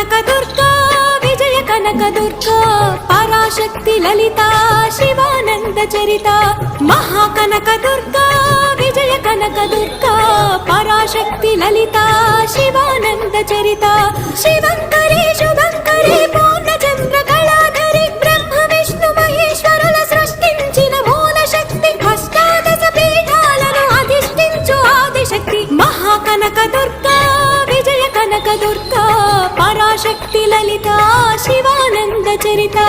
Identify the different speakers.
Speaker 1: కనక దుర్గా విజయ కనక దుర్గా పరాశక్తి లలిత శివానంద చరిత మహాకనక దుర్గా విజయ కనక దుర్గా పరాశక్తి లలిత శివానంద చరిత శివంకరి శుభంకరి పూర్ణచంద్ర కళాధరి బ్రహ్మ విష్ణు మహేశ్వరుల సృష్టించిన మూల శక్తి అష్టాదశ పీఠాలను అధిష్ఠించు ఆదిశక్తి మహాకనక దుర్గా విజయ కనక దుర్గా పరాశక్తి లలిత శివానంద చరిత